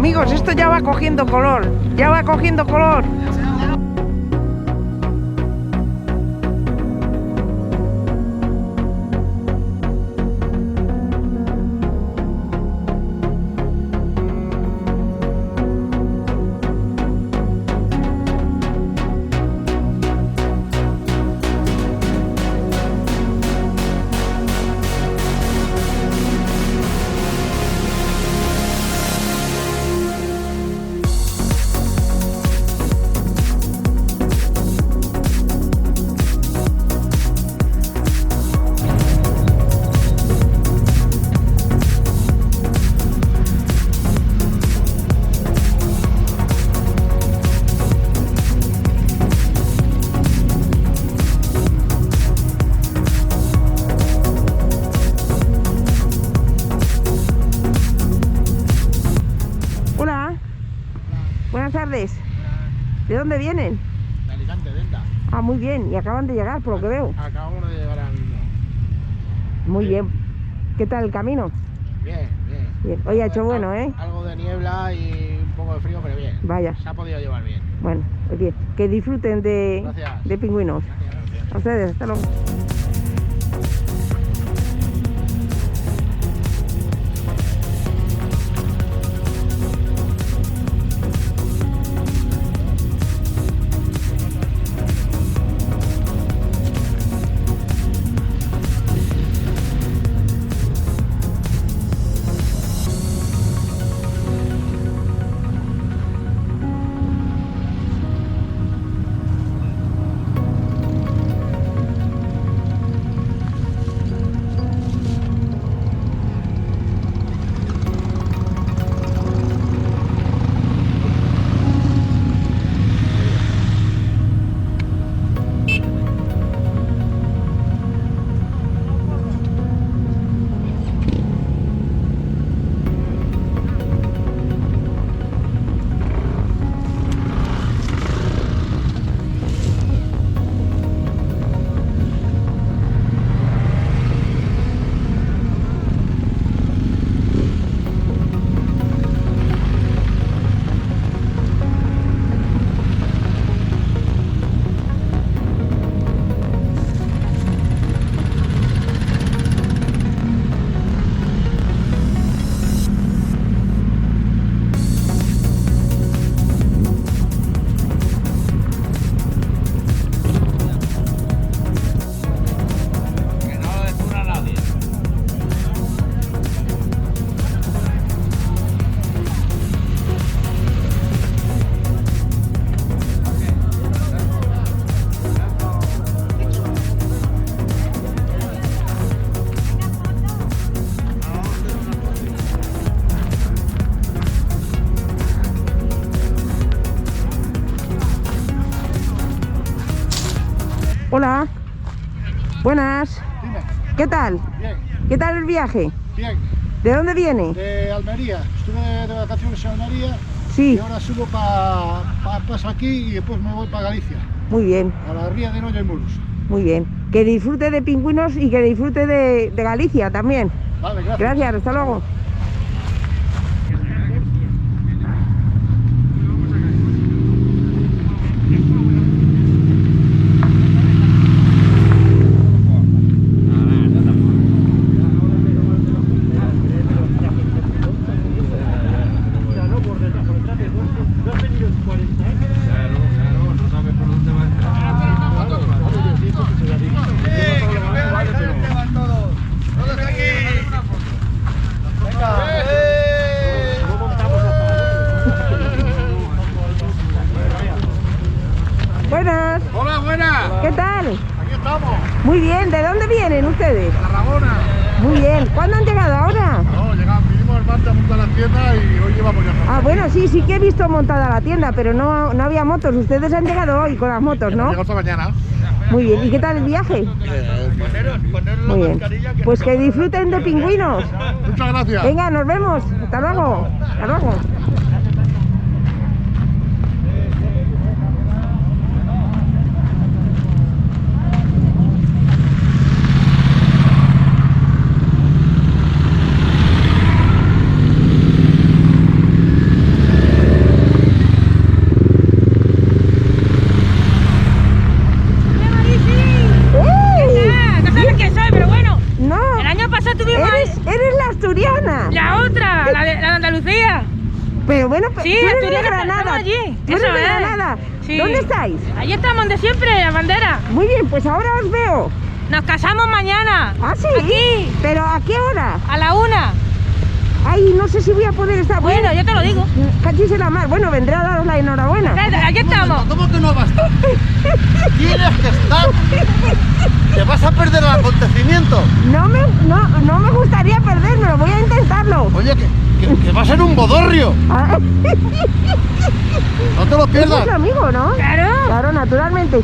Amigos, esto ya va cogiendo color. Ya va cogiendo color. Hola. Buenas tardes. ¿De dónde vienen? De Alicante, Denda. Ah, muy bien. Y acaban de llegar, por lo que veo. Acabamos de llegar ahora mismo. Muy Sí. bien. ¿Qué tal el camino? Bien, bien. Bien. Hoy ha hecho bueno, ¿eh? Algo de niebla y un poco de frío, pero bien. Vaya. Se ha podido llevar bien. Bueno, pues bien. Que disfruten Gracias. de pingüinos. Gracias. A ustedes, hasta luego. Que no lo descubra nadie. Hola. Buenas. Dime. ¿Qué tal? Bien, ¿Qué tal el viaje? bien. ¿De dónde viene? De Almería. Estuve de vacaciones en Almería. Sí. Y ahora subo para paso aquí y después me voy para Galicia. Muy bien, A la ría de Noia y Muros. muy bien. Que disfrute de pingüinos y que disfrute de Galicia también. Vale, gracias. Gracias, hasta luego. Claro, no sabes por dónde va a entrar. Buenas. Hola, buenas. ¿Qué tal? Aquí estamos. Muy bien. ¿De dónde vienen ustedes? Tarragona. Muy bien. ¿Cuándo han llegado ahora? No, llegamos, vinimos el martes a montar la tienda y hoy llevamos ya. Ah, bueno, sí que he visto montada la tienda, pero no había motos. Ustedes han llegado hoy con las motos, ¿no? Llegamos esta mañana. Muy bien. ¿Y qué tal el viaje? Muy bien. Pues que disfruten de pingüinos. Muchas gracias. Venga, nos vemos. Hasta luego. Hasta luego. Pero bueno, Sí, tú eres de Asturias, Granada. estamos allí. Tú eres Eso de es. Granada. Sí. ¿Dónde estáis? Allí estamos de siempre, la bandera. Muy bien, pues ahora os veo. Nos casamos mañana. ¿Ah, sí? Aquí, ¿Pero a qué hora? a la 1. Ay, no sé si voy a poder estar. Bueno, yo te lo digo. Cachis en la mar. Bueno, vendré a daros la enhorabuena. Aquí estamos. ¿Cómo que no vas a estar? Tienes que estar. Te vas a perder el acontecimiento. No me gustaría perdérmelo, voy a intentarlo. Oye, que va a ser un bodorrio. Ah, No te lo es pierdas. vuestro amigo, ¿no? Claro. Claro, naturalmente.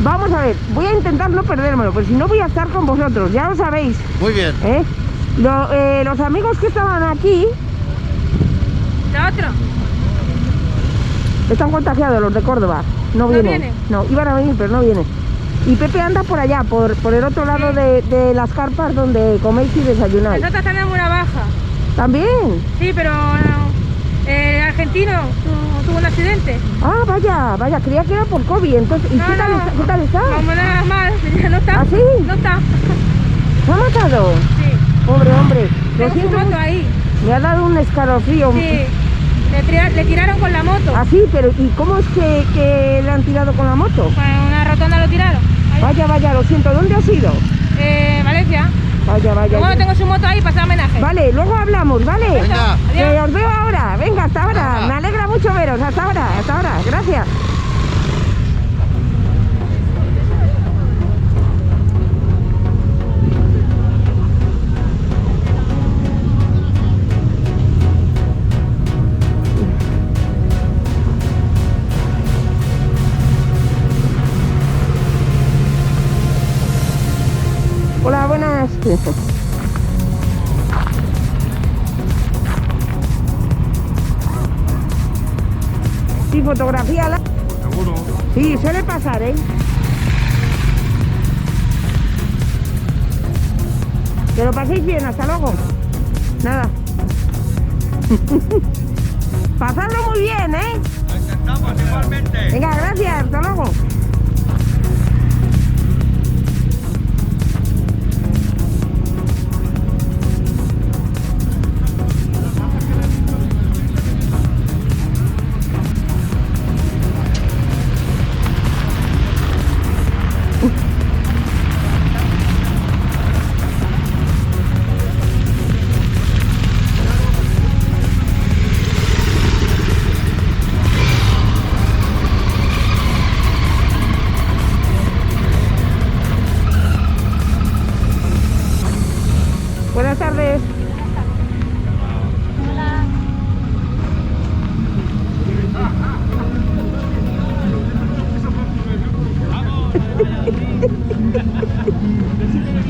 Vamos a ver, voy a intentar no perdérmelo, pero si no voy a estar con vosotros, ya lo sabéis, Muy bien. ¿eh? Los amigos que estaban aquí La otra. están contagiados, los de Córdoba. No No vienen. vienen. No, iban a venir, pero no vienen. Y Pepe anda por allá, por el otro lado de las carpas donde coméis y desayunáis. Nosotros tenemos una baja. ¿También? Sí, pero el argentino tuvo un accidente. Ah, vaya, creía que era por COVID. Entonces, ¿y No, qué tal no. está? ¿Qué tal está? Como nada más, no está. ¿Ah, sí? No está. ¿Se ha matado? Sí. Pobre hombre. Lo Tengo su siento moto mucho. ahí. Me ha dado un escalofrío. Sí. Le tiraron con la moto. Ah, sí, pero ¿y cómo es que le han tirado con la moto? Con una rotonda lo tiraron. Ahí. Vaya, lo siento. ¿Dónde has ido? Valencia. Vaya. Luego tengo su moto ahí para hacer homenaje. Vale, luego hablamos, ¿vale? Venga. Adiós. Os veo ahora. Venga, hasta ahora. Venga. Me alegra mucho veros. Hasta ahora. Gracias. Hola, buenas. Sí, fotografía. Seguro. Sí, suele pasar, ¿eh? Que lo paséis bien, hasta luego. Nada. Pasadlo muy bien, ¿eh? Lo intentamos igualmente. Venga, gracias, hasta luego. Buenas tardes.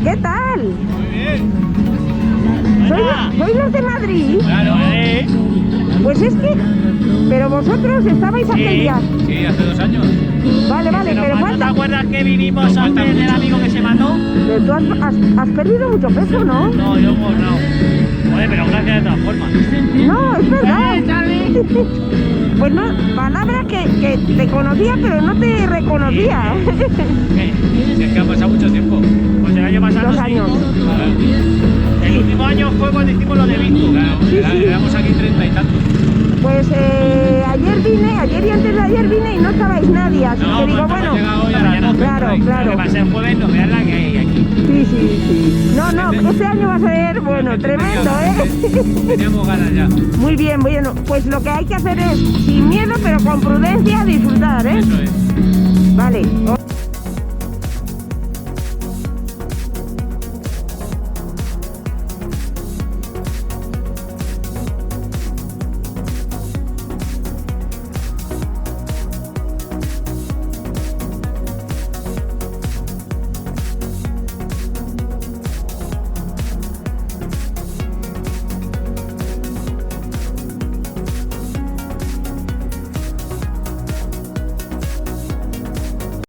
¿Qué tal? Muy bien. ¿Sois los de Madrid? Claro, Pues es que... Pero vosotros estabais aquel día. Sí, hace 2 años. Vale, pero ¿No te falta... acuerdas que vinimos antes del amigo que se mató? Pero tú has perdido mucho peso, ¿no? No, yo pues no. Joder, pero gracias de todas formas. No, es verdad. Pues no, palabra que te conocía pero no te reconocía. ¿Qué? Si es que ha pasado mucho tiempo. Pues el año pasado 2 sí. años. El último año fue cuando hicimos lo de Visto. Claro, éramos aquí 30 y tantos. Pues ayer y antes de ayer vine y no estabais nadie, así que digo, hemos bueno, llegado hoy a las 12 claro, por ahí. claro. Que va a ser jueves, no veas la que hay aquí. Sí. No, este año va a ser, bueno, tremendo, ¿eh? Teníamos ganas ya. Muy bien, bueno, pues lo que hay que hacer es, sin miedo, pero con prudencia, disfrutar, ¿eh? Eso es. Vale.